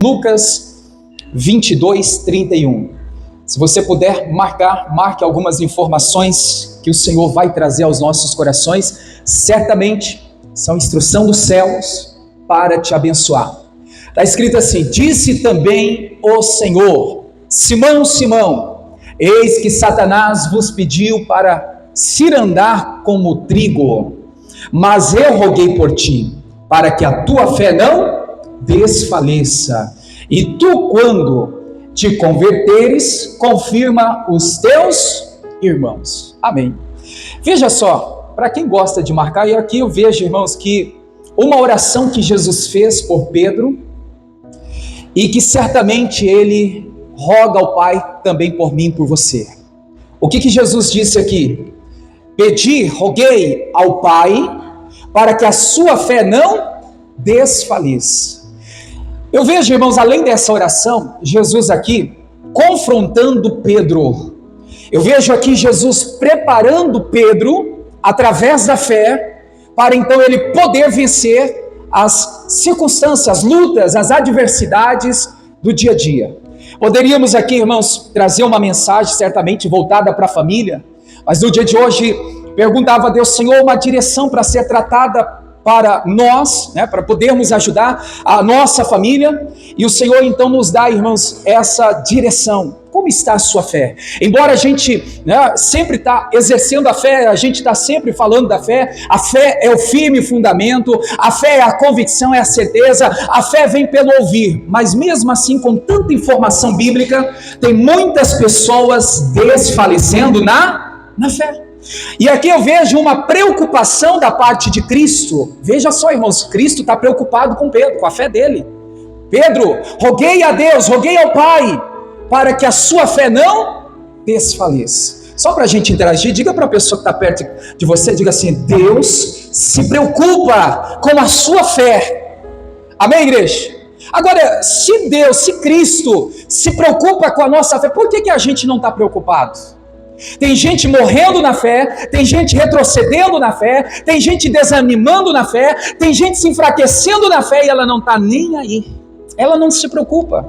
Lucas 22, 31. Se você puder marque algumas informações que o Senhor vai trazer aos nossos corações, certamente são instrução dos céus para te abençoar. Está escrito assim: disse também o Senhor: Simão, Simão, eis que Satanás vos pediu para cirandar como trigo, mas eu roguei por ti, para que a tua fé não desfaleça. E tu, quando te converteres, confirma os teus irmãos. Amém. Veja só, para quem gosta de marcar, e aqui eu vejo, irmãos, que uma oração que Jesus fez por Pedro, e que certamente ele roga ao Pai também por mim e por você. O que Jesus disse aqui? Pedi, roguei ao Pai, para que a sua fé não desfaleça. Eu vejo, irmãos, além dessa oração, Jesus aqui confrontando Pedro. Eu vejo aqui Jesus preparando Pedro, através da fé, para então ele poder vencer as circunstâncias, as lutas, as adversidades do dia a dia. Poderíamos aqui, irmãos, trazer uma mensagem certamente voltada para a família, mas no dia de hoje perguntava a Deus, Senhor, uma direção para ser tratada para nós, para podermos ajudar a nossa família, e o Senhor então nos dá, irmãos, essa direção. Como está a sua fé? Embora a gente sempre está exercendo a fé, a gente está sempre falando da fé, a fé é o firme fundamento, a fé é a convicção, é a certeza, a fé vem pelo ouvir, mas mesmo assim, com tanta informação bíblica, tem muitas pessoas desfalecendo na fé. E aqui eu vejo uma preocupação da parte de Cristo. Veja só, irmãos, Cristo está preocupado com Pedro, com a fé dele. Pedro, roguei a Deus, roguei ao Pai, para que a sua fé não desfaleça. Só para a gente interagir, diga para a pessoa que está perto de você, diga assim: Deus se preocupa com a sua fé. Amém, igreja? Agora, se Deus, se Cristo se preocupa com a nossa fé, por que a gente não está preocupado? Tem gente morrendo na fé, tem gente retrocedendo na fé, tem gente desanimando na fé, tem gente se enfraquecendo na fé e ela não está nem aí, ela não se preocupa.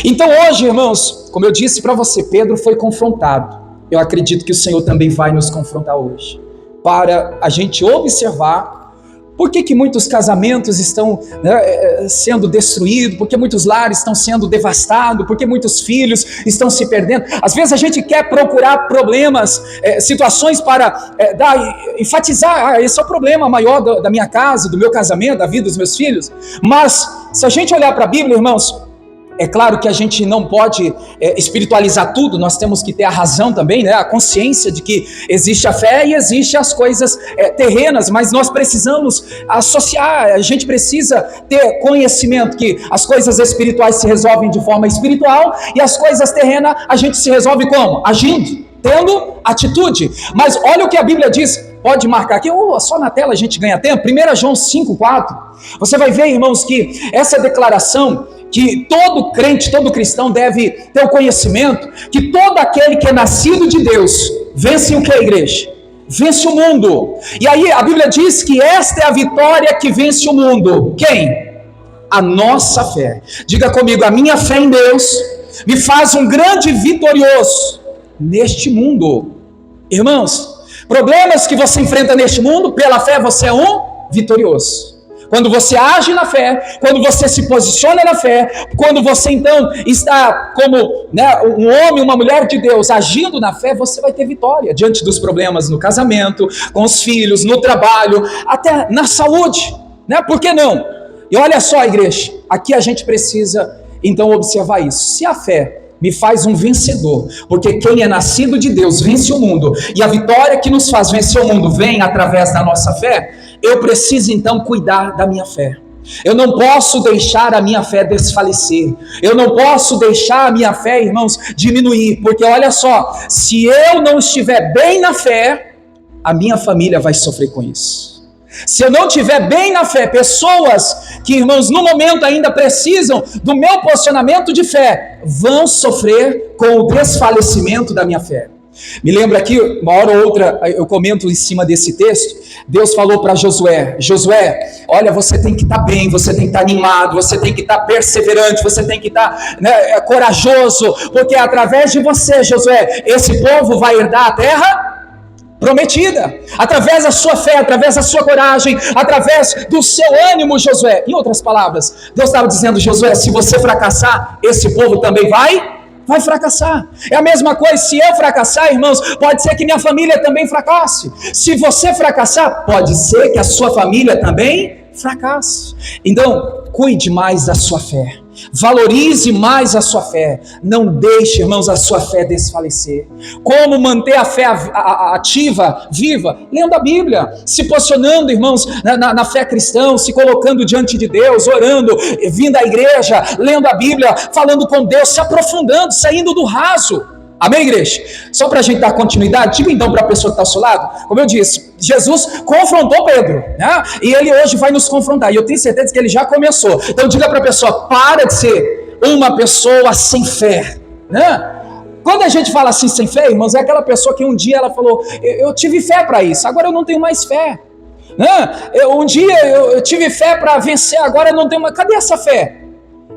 Então hoje, irmãos, como eu disse para você, Pedro foi confrontado. Eu acredito que o Senhor também vai nos confrontar hoje, para a gente observar por que muitos casamentos estão sendo destruídos, por que muitos lares estão sendo devastados, por que muitos filhos estão se perdendo. Às vezes a gente quer procurar problemas, situações para enfatizar, esse é o problema maior da minha casa, do meu casamento, da vida dos meus filhos. Mas se a gente olhar para a Bíblia, irmãos, é claro que a gente não pode espiritualizar tudo, nós temos que ter a razão também, a consciência de que existe a fé e existe as coisas terrenas, mas nós precisamos associar, a gente precisa ter conhecimento que as coisas espirituais se resolvem de forma espiritual e as coisas terrenas a gente se resolve como? Agindo, tendo atitude. Mas olha o que a Bíblia diz, pode marcar aqui, só na tela a gente ganha tempo, 1 João 5,4, você vai ver, irmãos, que essa declaração que todo crente, todo cristão deve ter o conhecimento, que todo aquele que é nascido de Deus, vence o que, igreja? Vence o mundo. E aí a Bíblia diz que esta é a vitória que vence o mundo. Quem? A nossa fé. Diga comigo, a minha fé em Deus me faz um grande vitorioso neste mundo. Irmãos, problemas que você enfrenta neste mundo, pela fé você é um vitorioso. Quando você age na fé, quando você se posiciona na fé, quando você então está como um homem, uma mulher de Deus, agindo na fé, você vai ter vitória diante dos problemas no casamento, com os filhos, no trabalho, até na saúde, Por que não? E olha só, igreja, aqui a gente precisa então observar isso. Se a fé me faz um vencedor, porque quem é nascido de Deus vence o mundo, e a vitória que nos faz vencer o mundo vem através da nossa fé, eu preciso então cuidar da minha fé. Eu não posso deixar a minha fé desfalecer, eu não posso deixar a minha fé, irmãos, diminuir, porque olha só, se eu não estiver bem na fé, a minha família vai sofrer com isso. Se eu não estiver bem na fé, pessoas que, irmãos, no momento ainda precisam do meu posicionamento de fé, vão sofrer com o desfalecimento da minha fé. Me lembra aqui, uma hora ou outra, eu comento em cima desse texto, Deus falou para Josué, olha, você tem que estar bem, você tem que estar animado, você tem que estar perseverante, você tem que estar corajoso, porque através de você, Josué, esse povo vai herdar a terra prometida, através da sua fé, através da sua coragem, através do seu ânimo, Josué. Em outras palavras, Deus estava dizendo, Josué, se você fracassar, esse povo também vai fracassar. É a mesma coisa, se eu fracassar, irmãos, pode ser que minha família também fracasse. Se você fracassar, pode ser que a sua família também fracasse. Então, cuide mais da sua fé. Valorize mais a sua fé. Não deixe, irmãos, a sua fé desfalecer. Como manter a fé ativa, viva? Lendo a Bíblia, se posicionando, irmãos, na fé cristã, se colocando diante de Deus, orando, vindo à igreja, lendo a Bíblia, falando com Deus, se aprofundando, saindo do raso. Amém, igreja? Só para a gente dar continuidade, diga então para a pessoa que está ao seu lado, como eu disse, Jesus confrontou Pedro, né? E ele hoje vai nos confrontar, e eu tenho certeza que ele já começou. Então diga para a pessoa, para de ser uma pessoa sem fé, né? Quando a gente fala assim sem fé, irmãos, é aquela pessoa que um dia ela falou, eu tive fé para isso, agora eu não tenho mais fé, né? Um dia eu tive fé para vencer, agora eu não tenho mais. Cadê essa fé?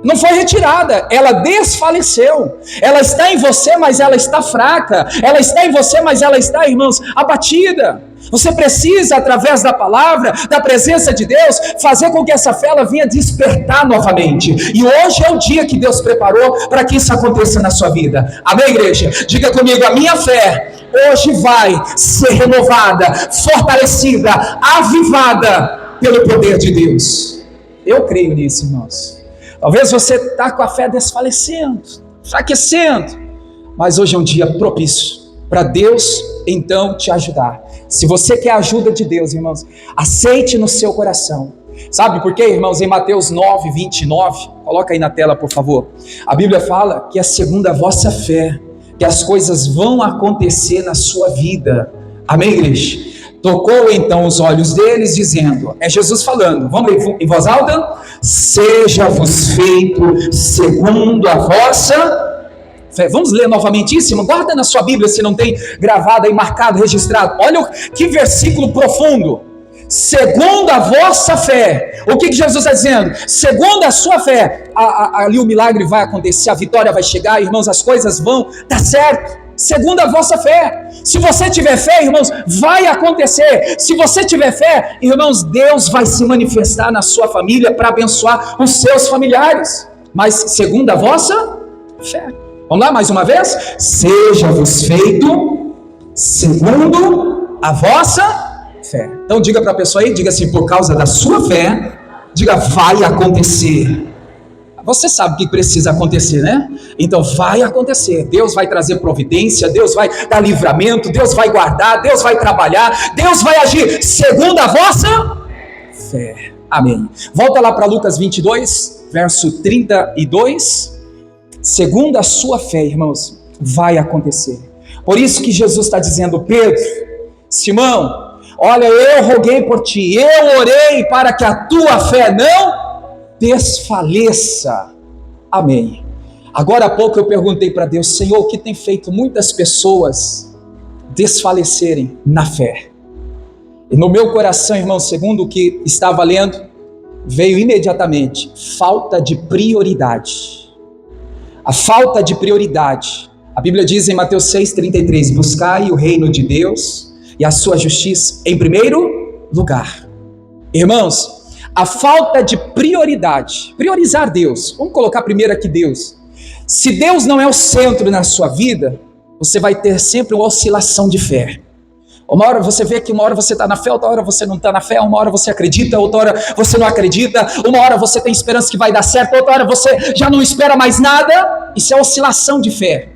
Não foi retirada, ela desfaleceu. Ela está em você, mas ela está fraca. Ela está em você, mas ela está, irmãos, abatida. Você precisa, através da palavra, da presença de Deus, fazer com que essa fé ela venha despertar novamente. E hoje é o dia que Deus preparou para que isso aconteça na sua vida. Amém, igreja? Diga comigo, a minha fé hoje vai ser renovada, fortalecida, avivada pelo poder de Deus. Eu creio nisso, irmãos. Talvez você está com a fé desfalecendo, enfraquecendo, mas hoje é um dia propício para Deus então te ajudar. Se você quer a ajuda de Deus, irmãos, aceite no seu coração. Sabe por quê, irmãos? Em Mateus 9, 29, coloca aí na tela, por favor. A Bíblia fala que é segundo a vossa fé que as coisas vão acontecer na sua vida. Amém, igreja? Tocou então os olhos deles, dizendo, é Jesus falando, vamos ler em voz alta? Seja-vos feito segundo a vossa fé. Vamos ler novamente isso? Guarda na sua Bíblia, se não tem gravado aí, marcado, registrado. Olha que versículo profundo. Segundo a vossa fé. O que Jesus está dizendo? Segundo a sua fé, ali o milagre vai acontecer, a vitória vai chegar, irmãos, as coisas vão dar certo. Segundo a vossa fé. Se você tiver fé, irmãos, vai acontecer. Se você tiver fé, irmãos, Deus vai se manifestar na sua família para abençoar os seus familiares. Mas segundo a vossa fé. Vamos lá mais uma vez? Seja-vos feito segundo a vossa fé. Então diga para a pessoa aí, diga assim, por causa da sua fé, diga, vai acontecer. Você sabe o que precisa acontecer, né? Então vai acontecer. Deus vai trazer providência, Deus vai dar livramento, Deus vai guardar, Deus vai trabalhar, Deus vai agir segundo a vossa fé. Amém. Volta lá para Lucas 22, verso 32. Segundo a sua fé, irmãos, vai acontecer. Por isso que Jesus está dizendo, Pedro, Simão, olha, eu roguei por ti, eu orei para que a tua fé não desfaleça. Amém. Agora há pouco eu perguntei para Deus, Senhor, o que tem feito muitas pessoas desfalecerem na fé? E no meu coração, irmão, segundo o que estava lendo, veio imediatamente falta de prioridade. A falta de prioridade. A Bíblia diz em Mateus 6,33, buscai o reino de Deus e a sua justiça em primeiro lugar. Irmãos, a falta de prioridade, priorizar Deus, vamos colocar primeiro aqui Deus. Se Deus não é o centro na sua vida, você vai ter sempre uma oscilação de fé. Uma hora você vê que uma hora você está na fé, outra hora você não está na fé, uma hora você acredita, outra hora você não acredita, uma hora você tem esperança que vai dar certo, outra hora você já não espera mais nada. Isso é oscilação de fé.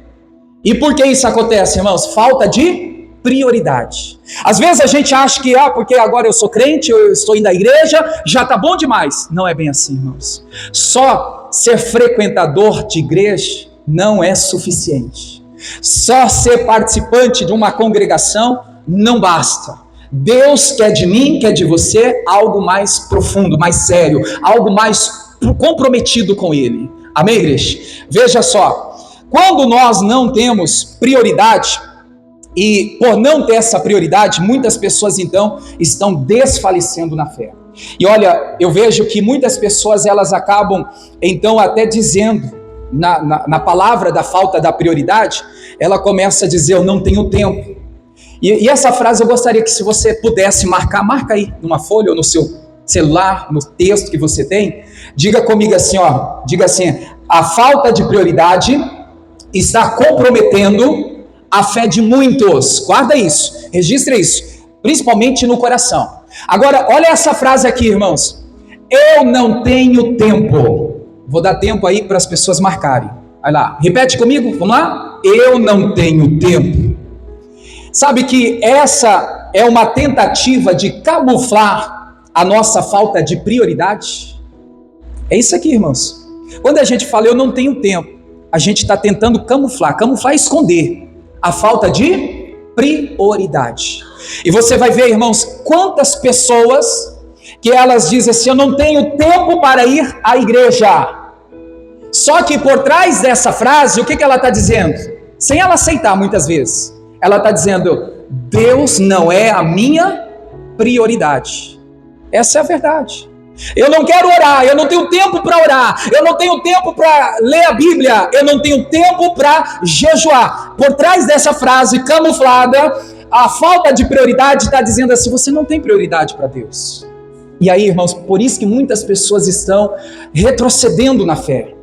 E por que isso acontece, irmãos? Falta de prioridade. Às vezes a gente acha que, porque agora eu sou crente, eu estou indo à igreja, já está bom demais. Não é bem assim, irmãos. Só ser frequentador de igreja não é suficiente. Só ser participante de uma congregação não basta. Deus quer de mim, quer de você, algo mais profundo, mais sério, algo mais comprometido com Ele. Amém, igreja? Veja só, quando nós não temos prioridade, E por não ter essa prioridade, muitas pessoas então estão desfalecendo na fé. E olha, eu vejo que muitas pessoas elas acabam então até dizendo, na palavra da falta da prioridade, ela começa a dizer: eu não tenho tempo. E essa frase eu gostaria que, se você pudesse marca aí numa folha ou no seu celular, no texto que você tem, diga comigo assim, diga assim: a falta de prioridade está comprometendo a fé de muitos. Guarda isso, registre isso, principalmente no coração. Agora, olha essa frase aqui, irmãos: eu não tenho tempo. Vou dar tempo aí para as pessoas marcarem. Vai lá, repete comigo, vamos lá? Eu não tenho tempo. Sabe que essa é uma tentativa de camuflar a nossa falta de prioridade? É isso aqui, irmãos. Quando a gente fala eu não tenho tempo, a gente está tentando camuflar e esconder a falta de prioridade. E você vai ver, irmãos, quantas pessoas que elas dizem assim: eu não tenho tempo para ir à igreja. Só que por trás dessa frase, o que ela está dizendo? Sem ela aceitar muitas vezes, ela está dizendo: Deus não é a minha prioridade. Essa é a verdade. Eu não quero orar, eu não tenho tempo para orar, eu não tenho tempo para ler a Bíblia, eu não tenho tempo para jejuar. Por trás dessa frase camuflada, a falta de prioridade está dizendo assim: você não tem prioridade para Deus. E aí, irmãos, por isso que muitas pessoas estão retrocedendo na fé,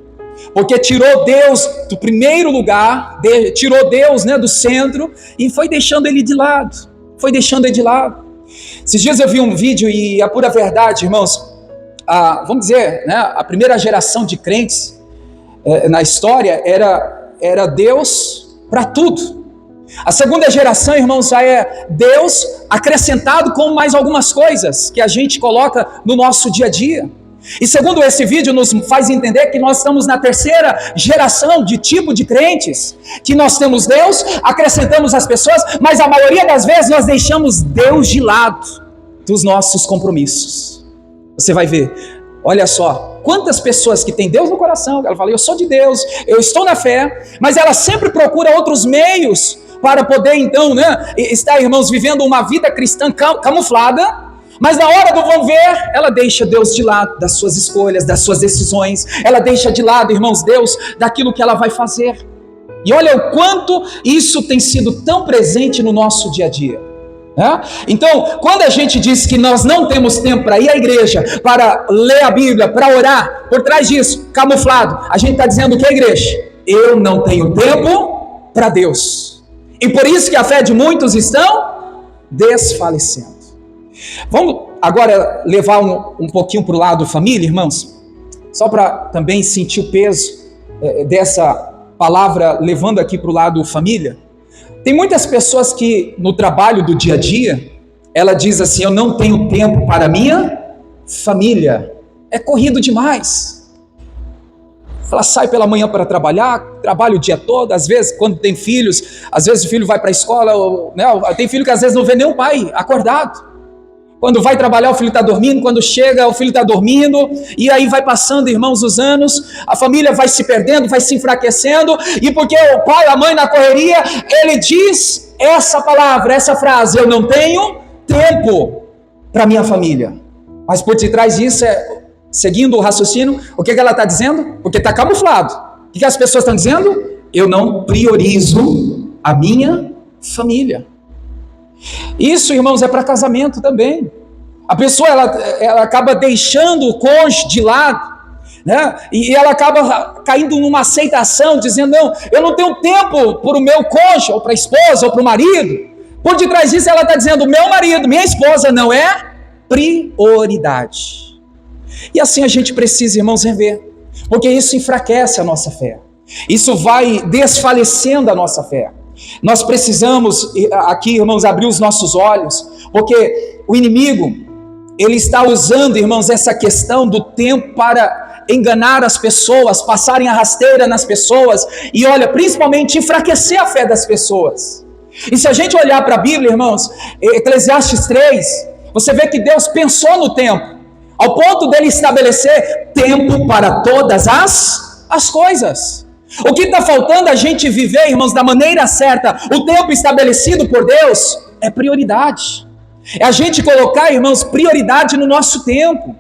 porque tirou Deus do primeiro lugar, tirou Deus, do centro, e foi deixando ele de lado, Esses dias eu vi um vídeo, e a pura verdade, irmãos, vamos dizer, a primeira geração de crentes na história era Deus para tudo. A segunda geração, irmãos, já é Deus acrescentado com mais algumas coisas que a gente coloca no nosso dia a dia. E segundo esse vídeo nos faz entender que nós estamos na terceira geração de tipo de crentes, que nós temos Deus, acrescentamos as pessoas, mas a maioria das vezes nós deixamos Deus de lado dos nossos compromissos. Você vai ver, olha só, quantas pessoas que têm Deus no coração, ela fala: eu sou de Deus, eu estou na fé, mas ela sempre procura outros meios para poder então, estar, irmãos, vivendo uma vida cristã camuflada, mas na hora do vamos ver, ela deixa Deus de lado das suas escolhas, das suas decisões, ela deixa de lado, irmãos, Deus, daquilo que ela vai fazer. E olha o quanto isso tem sido tão presente no nosso dia a dia. Então, quando a gente diz que nós não temos tempo para ir à igreja, para ler a Bíblia, para orar, por trás disso, camuflado, a gente está dizendo o que, igreja? Eu não tenho tempo para Deus. E por isso que a fé de muitos estão desfalecendo. Vamos agora levar um pouquinho para o lado família, irmãos, só para também sentir o peso dessa palavra, levando aqui para o lado família. Tem muitas pessoas que no trabalho do dia a dia, ela diz assim: eu não tenho tempo para minha família, é corrido demais. Ela sai pela manhã para trabalhar, trabalha o dia todo, às vezes quando tem filhos, às vezes o filho vai para a escola, tem filho que às vezes não vê nem o pai acordado. Quando vai trabalhar, o filho está dormindo, quando chega, o filho está dormindo, e aí vai passando, irmãos, os anos, a família vai se perdendo, vai se enfraquecendo, e porque o pai, a mãe na correria, ele diz essa palavra, essa frase: eu não tenho tempo para minha família. Mas por detrás disso, seguindo o raciocínio, o que ela está dizendo? Porque está camuflado. O que as pessoas estão dizendo? Eu não priorizo a minha família. Isso, irmãos, é para casamento também. A pessoa ela acaba deixando o cônjuge de lado, e ela acaba caindo numa aceitação, dizendo: não, eu não tenho tempo para o meu cônjuge, ou para a esposa, ou para o marido. Por detrás disso ela está dizendo: meu marido, minha esposa não é prioridade. E assim a gente precisa, irmãos, rever, porque isso enfraquece a nossa fé, isso vai desfalecendo a nossa fé. Nós precisamos aqui, irmãos, abrir os nossos olhos, porque o inimigo, ele está usando, irmãos, essa questão do tempo para enganar as pessoas, passarem a rasteira nas pessoas, e olha, principalmente enfraquecer a fé das pessoas. E se a gente olhar para a Bíblia, irmãos, Eclesiastes 3, você vê que Deus pensou no tempo, ao ponto dele estabelecer tempo para todas as coisas. O que está faltando a gente viver, irmãos, da maneira certa, o tempo estabelecido por Deus, é prioridade. É a gente colocar, irmãos, prioridade no nosso tempo.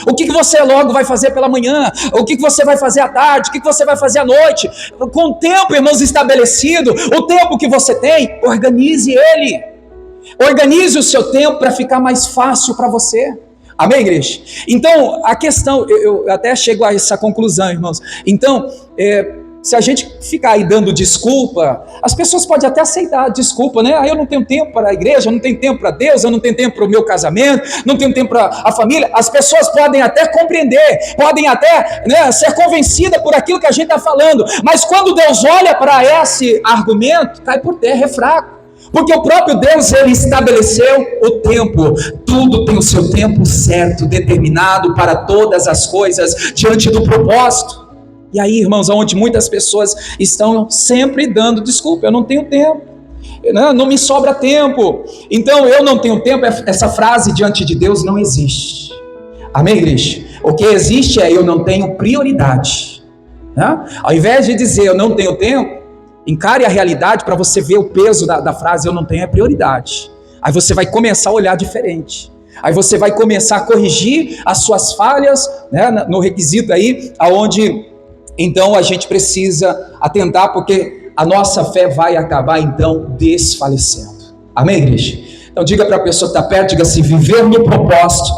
O que você logo vai fazer pela manhã? O que você vai fazer à tarde? O que você vai fazer à noite? Com o tempo, irmãos, estabelecido, o tempo que você tem, organize ele. Organize o seu tempo para ficar mais fácil para você. Amém, igreja? Então, a questão, eu até chego a essa conclusão, irmãos. Então, se a gente ficar aí dando desculpa, as pessoas podem até aceitar a desculpa, né? Eu não tenho tempo para a igreja, eu não tenho tempo para Deus, eu não tenho tempo para o meu casamento, não tenho tempo para a família. As pessoas podem até compreender, podem até, né, ser convencidas por aquilo que a gente está falando, mas quando Deus olha para esse argumento, cai por terra, é fraco. Porque o próprio Deus, ele estabeleceu o tempo. Tudo tem o seu tempo certo, determinado para todas as coisas, diante do propósito. E aí, irmãos, onde muitas pessoas estão sempre dando desculpa, eu não tenho tempo, não me sobra tempo, então eu não tenho tempo. Essa frase diante de Deus não existe. Amém, igreja? O que existe é eu não tenho prioridade, né? Ao invés de dizer eu não tenho tempo, encare a realidade para você ver o peso da frase eu não tenho é prioridade. Aí você vai começar a olhar diferente. Aí você vai começar a corrigir as suas falhas, né, no requisito aí, aonde então a gente precisa atentar, porque a nossa fé vai acabar então desfalecendo. Amém, igreja? Então diga para a pessoa que está perto, diga assim: viver no propósito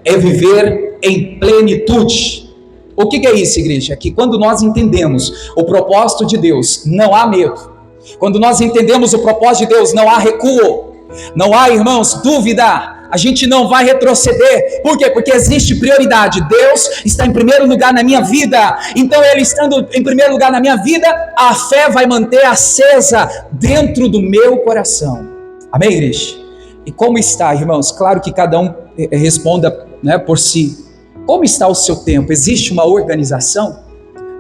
é viver em plenitude. O que é isso, igreja? É que quando nós entendemos o propósito de Deus, não há medo. Quando nós entendemos o propósito de Deus, não há recuo. Não há, irmãos, dúvida. A gente não vai retroceder. Por quê? Porque existe prioridade. Deus está em primeiro lugar na minha vida. Então, Ele estando em primeiro lugar na minha vida, a fé vai manter acesa dentro do meu coração. Amém, igreja? E como está, irmãos? Claro que cada um responda, né, por si. Como está o seu tempo? Existe uma organização?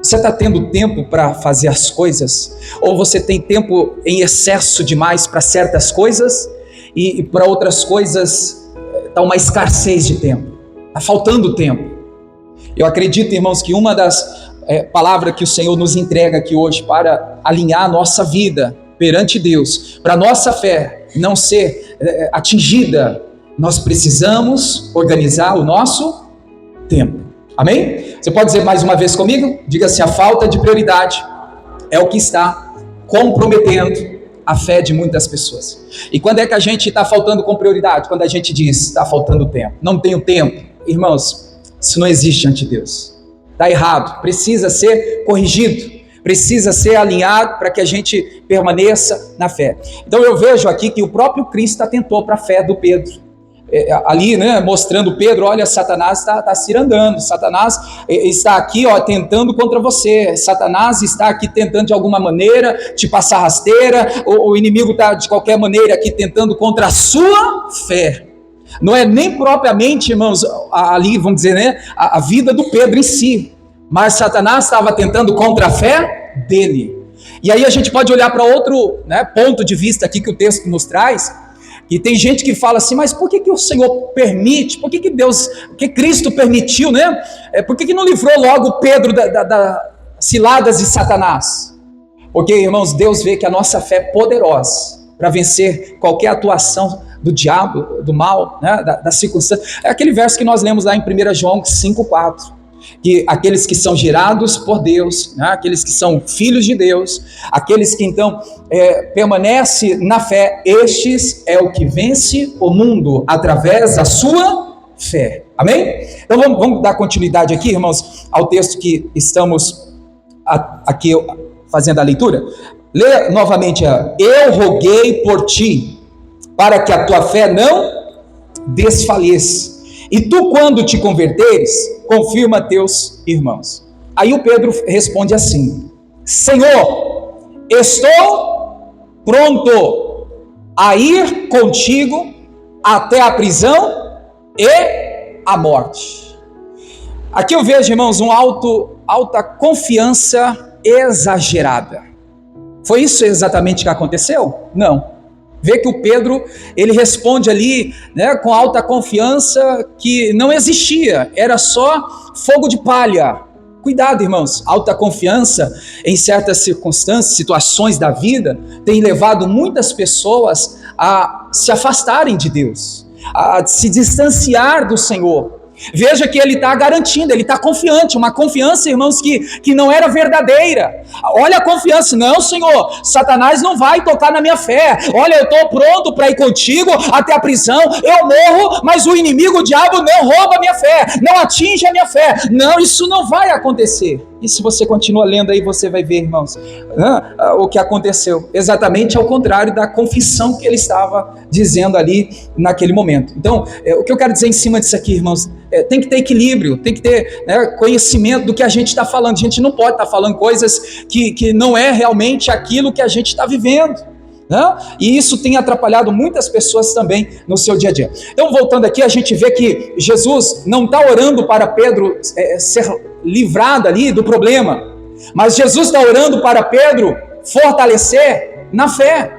Você está tendo tempo para fazer as coisas? Ou você tem tempo em excesso demais para certas coisas e para outras coisas está uma escassez de tempo? Está faltando tempo. Eu acredito, irmãos, que uma das palavras que o Senhor nos entrega aqui hoje para alinhar a nossa vida perante Deus, para a nossa fé não ser atingida, nós precisamos organizar o nosso tempo. Amém? Você pode dizer mais uma vez comigo? Diga assim: a falta de prioridade é o que está comprometendo a fé de muitas pessoas. E quando é que a gente está faltando com prioridade? Quando a gente diz, está faltando tempo, não tenho tempo. Irmãos, isso não existe ante Deus. Está errado, precisa ser corrigido, precisa ser alinhado para que a gente permaneça na fé. Então eu vejo aqui que o próprio Cristo atentou para a fé do Pedro. Ali, né, mostrando Pedro: olha, Satanás está cirandando, Satanás está aqui, ó, tentando contra você, Satanás está aqui tentando de alguma maneira te passar rasteira, o inimigo está de qualquer maneira aqui tentando contra a sua fé. Não é nem propriamente, irmãos, ali, vamos dizer, né, a vida do Pedro em si, mas Satanás estava tentando contra a fé dele. E aí a gente pode olhar para outro, né, ponto de vista aqui que o texto nos traz. E tem gente que fala assim: mas por que o Senhor permite? Por que Deus, que Cristo permitiu, né? Por que não livrou logo Pedro das ciladas de Satanás? Porque, irmãos, Deus vê que a nossa fé é poderosa para vencer qualquer atuação do diabo, do mal, né? da circunstância. É aquele verso que nós lemos lá em 1 João 5,4. Que aqueles que são gerados por Deus, né, aqueles que são filhos de Deus, aqueles que então permanecem na fé, estes é o que vence o mundo através da sua fé. Amém? Então vamos dar continuidade aqui, irmãos, ao texto que estamos aqui fazendo a leitura. Lê novamente: eu roguei por ti, para que a tua fé não desfaleça. E tu, quando te converteres, confirma teus irmãos. Aí o Pedro responde assim: Senhor, estou pronto a ir contigo até a prisão e a morte. Aqui eu vejo, irmãos, uma alta confiança exagerada. Foi isso exatamente que aconteceu? Não. Vê que o Pedro, ele responde ali, né, com alta confiança que não existia, era só fogo de palha. Cuidado, irmãos, alta confiança em certas circunstâncias, situações da vida, tem levado muitas pessoas a se afastarem de Deus, a se distanciar do Senhor. Veja que ele está garantindo, ele está confiante, uma confiança, irmãos, que não era verdadeira. Olha a confiança, não, Senhor, Satanás não vai tocar na minha fé. Olha, eu estou pronto para ir contigo até a prisão, eu morro, mas o inimigo, o diabo, não rouba a minha fé, não atinge a minha fé. Não, isso não vai acontecer. E se você continua lendo aí, você vai ver, irmãos, o que aconteceu. Exatamente ao contrário da confissão que ele estava dizendo ali naquele momento. Então, o que eu quero dizer em cima disso aqui, irmãos, tem que ter equilíbrio, tem que ter conhecimento do que a gente está falando. A gente não pode estar falando coisas que não é realmente aquilo que a gente está vivendo. E isso tem atrapalhado muitas pessoas também no seu dia a dia. Então, voltando aqui, a gente vê que Jesus não está orando para Pedro ser livrado ali do problema, mas Jesus está orando para Pedro fortalecer na fé.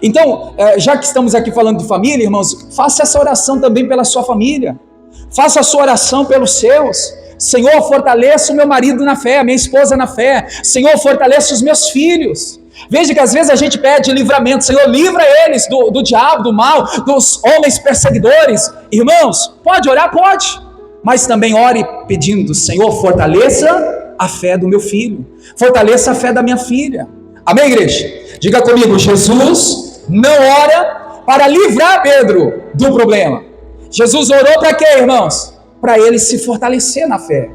Então, já que estamos aqui falando de família, irmãos, faça essa oração também pela sua família, faça a sua oração pelos seus. Senhor, fortaleça o meu marido na fé, a minha esposa na fé. Senhor, fortaleça os meus filhos. Veja que às vezes a gente pede livramento. Senhor, livra eles do diabo, do mal, dos homens perseguidores. Irmãos, pode orar? Pode. Mas também ore pedindo: Senhor, fortaleça a fé do meu filho, fortaleça a fé da minha filha. Amém, igreja? Diga comigo: Jesus não ora para livrar Pedro do problema. Jesus orou para quê, irmãos? Para ele se fortalecer na fé.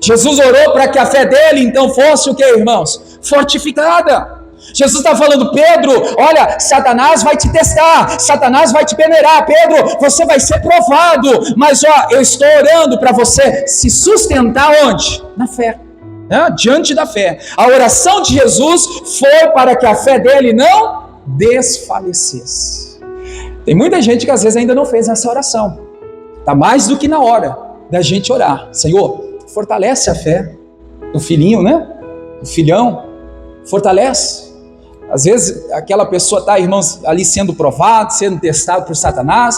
Jesus orou para que a fé dele então fosse o quê, irmãos? Fortificada. Jesus está falando: Pedro, olha, Satanás vai te testar, Satanás vai te peneirar, Pedro, você vai ser provado, mas eu estou orando para você se sustentar onde? Na fé, diante da fé. A oração de Jesus foi para que a fé dele não desfalecesse. Tem muita gente que às vezes ainda não fez essa oração. Está mais do que na hora da gente orar. Senhor, fortalece a fé do filhinho, do filhão, fortalece. Às vezes aquela pessoa está, irmãos, ali sendo provado, sendo testado por Satanás,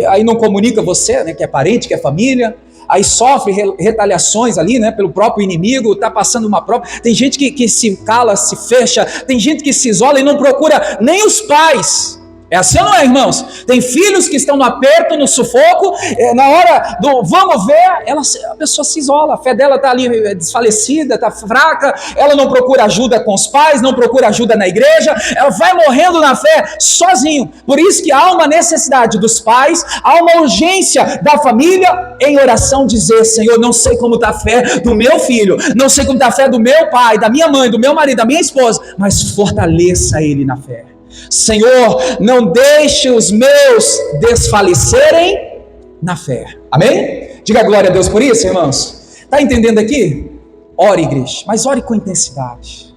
aí não comunica você, que é parente, que é família, aí sofre retaliações ali, pelo próprio inimigo, está passando uma prova. Tem gente que se cala, se fecha, tem gente que se isola e não procura nem os pais. É assim ou não é, irmãos? Tem filhos que estão no aperto, no sufoco, na hora do vamos ver, a pessoa se isola, a fé dela está ali desfalecida, está fraca, ela não procura ajuda com os pais, não procura ajuda na igreja, ela vai morrendo na fé sozinho. Por isso que há uma necessidade dos pais, há uma urgência da família em oração, dizer: Senhor, não sei como está a fé do meu filho, não sei como está a fé do meu pai, da minha mãe, do meu marido, da minha esposa, mas fortaleça ele na fé. Senhor, não deixe os meus desfalecerem na fé. Amém? Diga glória a Deus por isso, irmãos. Está entendendo aqui? Ore, igreja, mas ore com intensidade.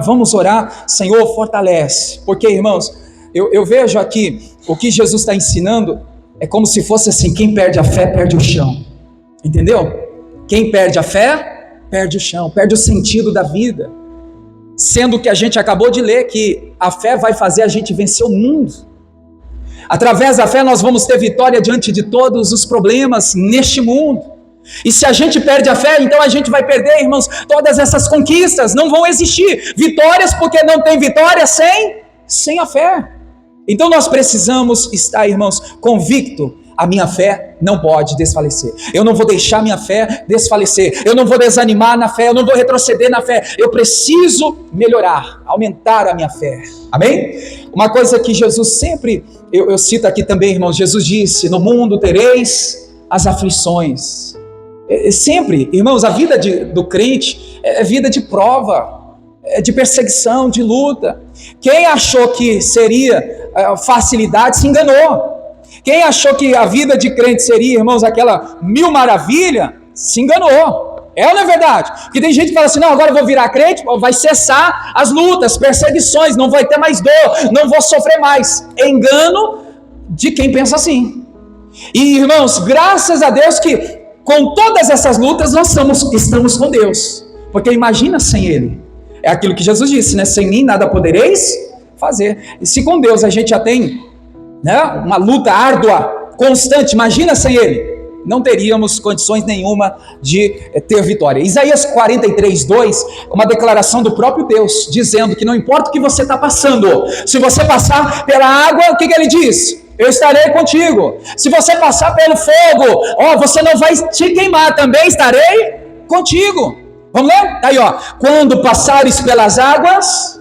Vamos orar: Senhor, fortalece. Porque, irmãos, eu vejo aqui o que Jesus está ensinando é como se fosse assim: quem perde a fé perde o chão. Entendeu? Quem perde a fé perde o chão, perde o sentido da vida. Sendo que a gente acabou de ler que a fé vai fazer a gente vencer o mundo. Através da fé nós vamos ter vitória diante de todos os problemas neste mundo. E se a gente perde a fé, então a gente vai perder, irmãos, todas essas conquistas. Não vão existir vitórias, porque não tem vitória sem a fé. Então nós precisamos estar, irmãos, convictos: a minha fé não pode desfalecer. Eu não vou deixar minha fé desfalecer. Eu não vou desanimar na fé. Eu não vou retroceder na fé. Eu preciso melhorar, aumentar a minha fé. Amém? Uma coisa que Jesus sempre, eu cito aqui também, irmãos, Jesus disse: no mundo tereis as aflições. Sempre, irmãos, a vida do crente é vida de prova, de perseguição, de luta. Quem achou que seria facilidade se enganou. Quem achou que a vida de crente seria, irmãos, aquela mil maravilha, se enganou. É ou não é verdade? Porque tem gente que fala assim: não, agora eu vou virar crente, vai cessar as lutas, perseguições, não vai ter mais dor, não vou sofrer mais. É engano de quem pensa assim. E, irmãos, graças a Deus que com todas essas lutas nós estamos com Deus. Porque imagina sem Ele. É aquilo que Jesus disse, sem mim nada podereis fazer. E se com Deus a gente já tem uma luta árdua, constante, imagina sem Ele. não teríamos condições nenhuma de ter vitória. Isaías 43:2, uma declaração do próprio Deus, dizendo que não importa o que você está passando, se você passar pela água, o que ele diz? Eu estarei contigo. Se você passar pelo fogo, você não vai te queimar, também estarei contigo. Vamos ler? Aí, quando passares pelas águas,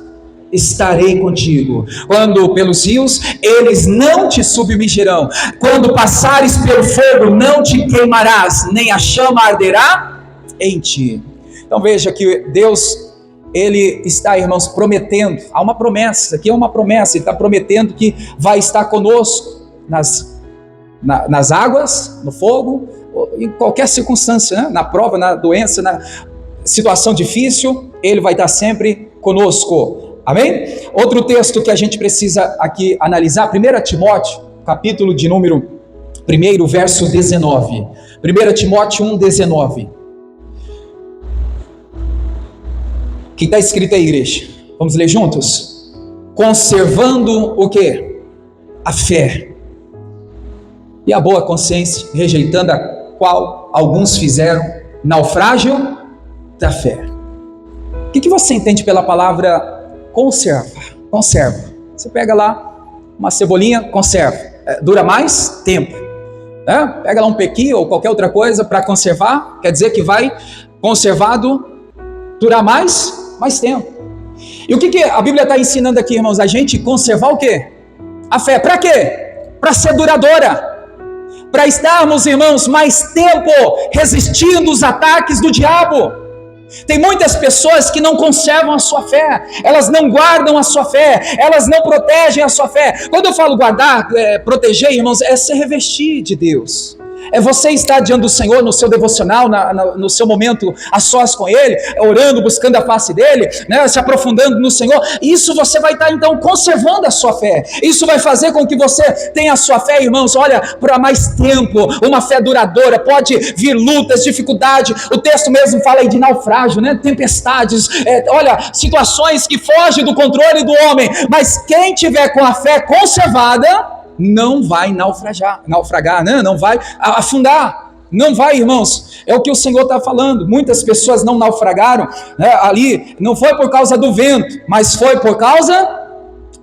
estarei contigo. Quando pelos rios, eles não te submergirão. Quando passares pelo fogo, não te queimarás, nem a chama arderá em ti. Então veja que Deus, Ele está, irmãos, prometendo. Há uma promessa, aqui é uma promessa. Ele está prometendo que vai estar conosco nas águas, no fogo, em qualquer circunstância, né? Na prova, na doença, na situação difícil, Ele vai estar sempre conosco. Amém? Outro texto que a gente precisa aqui analisar, 1 Timóteo, capítulo de número 1, verso 19. 1 Timóteo 1:19. O que está escrito aí, igreja? Vamos ler juntos? Conservando o quê? A fé e a boa consciência, rejeitando a qual alguns fizeram naufrágio da fé. O que você entende pela palavra conserva? Você pega lá uma cebolinha, conserva. Dura mais tempo. Pega lá um pequi ou qualquer outra coisa para conservar, quer dizer que vai conservado durar mais tempo. E o que a Bíblia está ensinando aqui, irmãos? A gente conservar o quê? A fé. Para quê? Para ser duradoura. Para estarmos, irmãos, mais tempo resistindo os ataques do diabo. Tem muitas pessoas que não conservam a sua fé, elas não guardam a sua fé, elas não protegem a sua fé. Quando eu falo guardar, proteger, irmãos, é se revestir de Deus. É você estar diante do Senhor no seu devocional, no seu momento a sós com Ele, orando, buscando a face dEle, né, se aprofundando no Senhor. Isso você vai estar então conservando a sua fé. Isso vai fazer com que você tenha a sua fé, irmãos, olha, para mais tempo, uma fé duradoura. Pode vir lutas, dificuldade, o texto mesmo fala aí de naufrágio, né, tempestades, olha, situações que fogem do controle do homem, mas quem tiver com a fé conservada, não vai naufragar, né? Não vai afundar, não vai, irmãos, é o que o Senhor está falando. Muitas pessoas não naufragaram, né? Ali, não foi por causa do vento, mas foi por causa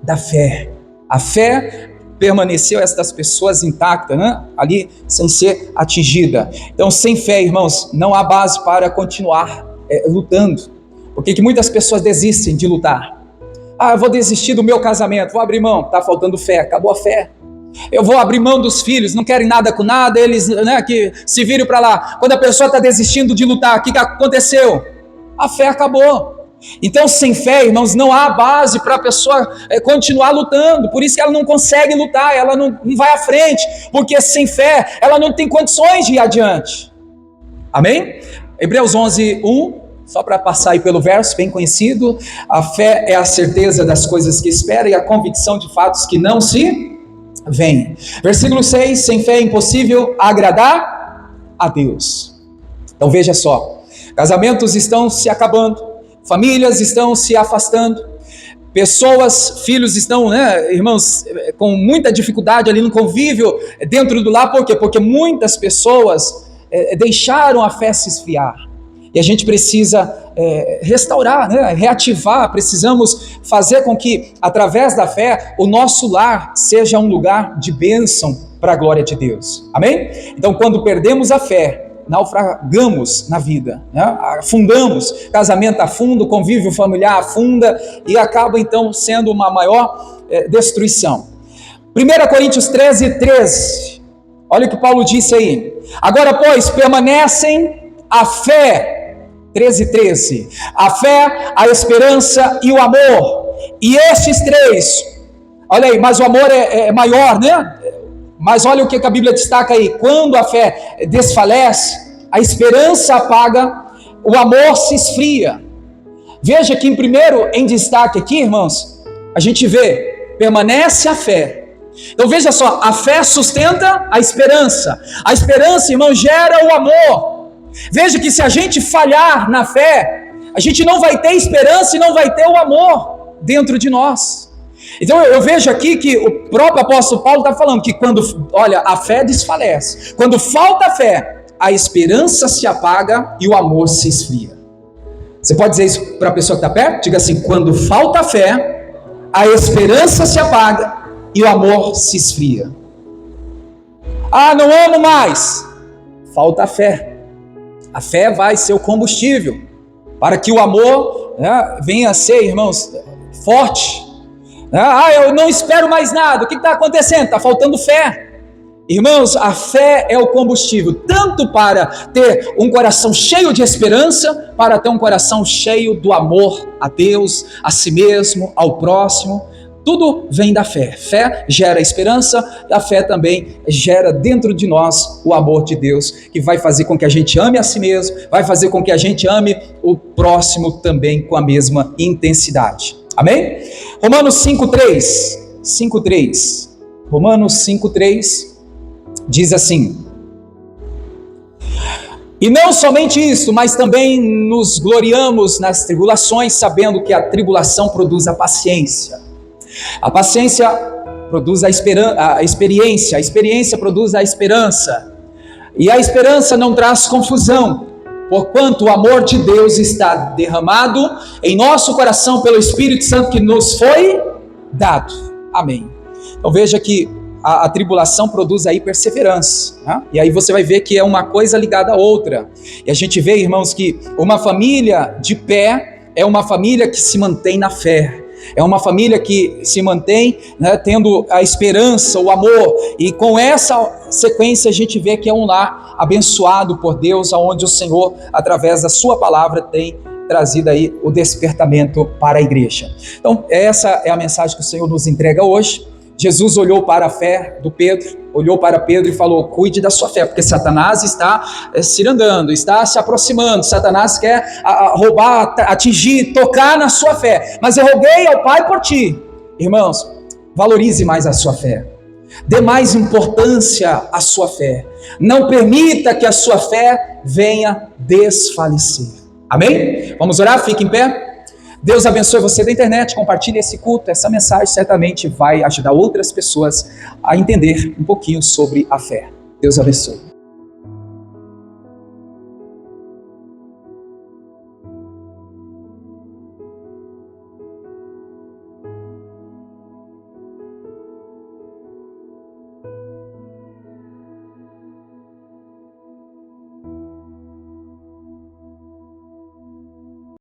da fé. A fé permaneceu essas pessoas intactas, né? Ali, sem ser atingida. Então, sem fé, irmãos, não há base para continuar lutando. Por que muitas pessoas desistem de lutar? Eu vou desistir do meu casamento, vou abrir mão, está faltando fé, acabou a fé. Eu vou abrir mão dos filhos, não querem nada com nada, eles, né, que se viram para lá. Quando a pessoa está desistindo de lutar, o que aconteceu? A fé acabou. Então, sem fé, irmãos, não há base para a pessoa continuar lutando. Por isso que ela não consegue lutar, ela não vai à frente, porque sem fé ela não tem condições de ir adiante. Amém? Hebreus 11:1. Só para passar aí pelo verso bem conhecido: a fé é a certeza das coisas que espera e a convicção de fatos que não se veem. Versículo 6: sem fé é impossível agradar a Deus. Então veja só, casamentos estão se acabando, famílias estão se afastando, pessoas, filhos estão, né, irmãos, com muita dificuldade ali no convívio dentro do lar. Por quê? Porque muitas pessoas deixaram a fé se esfriar. E a gente precisa restaurar, né? Reativar, precisamos fazer com que, através da fé, o nosso lar seja um lugar de bênção para a glória de Deus. Amém? Então, quando perdemos a fé, naufragamos na vida, né? Afundamos, casamento afunda, o convívio familiar afunda e acaba então sendo uma maior destruição. 1 Coríntios 13:13, olha o que Paulo disse aí: agora, pois, permanecem a fé, 13:13, a fé, a esperança e o amor, e estes três, olha aí, mas o amor é maior, né? Mas olha o que a Bíblia destaca aí: quando a fé desfalece, a esperança apaga, o amor se esfria. Veja que primeiro em destaque aqui, irmãos, a gente vê, permanece a fé. Então veja só, a fé sustenta a esperança, irmão, gera o amor. Veja que se a gente falhar na fé, a gente não vai ter esperança e não vai ter o amor dentro de nós. Então eu vejo aqui que o próprio apóstolo Paulo está falando que quando, olha, a fé desfalece, quando falta fé, a esperança se apaga e o amor se esfria. Você pode dizer isso para a pessoa que está perto? Diga assim: quando falta fé, a esperança se apaga e o amor se esfria. Ah, não amo mais. Falta fé. A fé vai ser o combustível para que o amor, né, venha a ser, irmãos, forte. Ah, eu não espero mais nada. O que está acontecendo? Está faltando fé. Irmãos, a fé é o combustível, tanto para ter um coração cheio de esperança, para ter um coração cheio do amor a Deus, a si mesmo, ao próximo. Tudo vem da fé. Fé gera esperança, e a fé também gera dentro de nós o amor de Deus, que vai fazer com que a gente ame a si mesmo, vai fazer com que a gente ame o próximo também com a mesma intensidade. Amém? Romanos 5:3. Romanos 5:3 diz assim: e não somente isso, mas também nos gloriamos nas tribulações, sabendo que a tribulação produz a paciência. A paciência produz a experiência produz a esperança, e a esperança não traz confusão, porquanto o amor de Deus está derramado em nosso coração pelo Espírito Santo que nos foi dado. Amém. Então veja que a tribulação produz aí perseverança, né? E aí você vai ver que é uma coisa ligada à outra, e a gente vê, irmãos, que uma família de pé é uma família que se mantém na fé, é uma família que se mantém, né, tendo a esperança, o amor, e com essa sequência a gente vê que é um lar abençoado por Deus, onde o Senhor, através da sua palavra, tem trazido aí o despertamento para a igreja. Então essa é a mensagem que o Senhor nos entrega hoje. Jesus olhou para a fé do Pedro, olhou para Pedro e falou: cuide da sua fé, porque Satanás está cirandando, está se aproximando, Satanás quer roubar, atingir, tocar na sua fé, mas eu roguei ao Pai por ti. Irmãos, valorize mais a sua fé, dê mais importância à sua fé, não permita que a sua fé venha desfalecer. Amém? Vamos orar? Fique em pé. Deus abençoe você da internet, compartilhe esse culto, essa mensagem certamente vai ajudar outras pessoas a entender um pouquinho sobre a fé. Deus abençoe.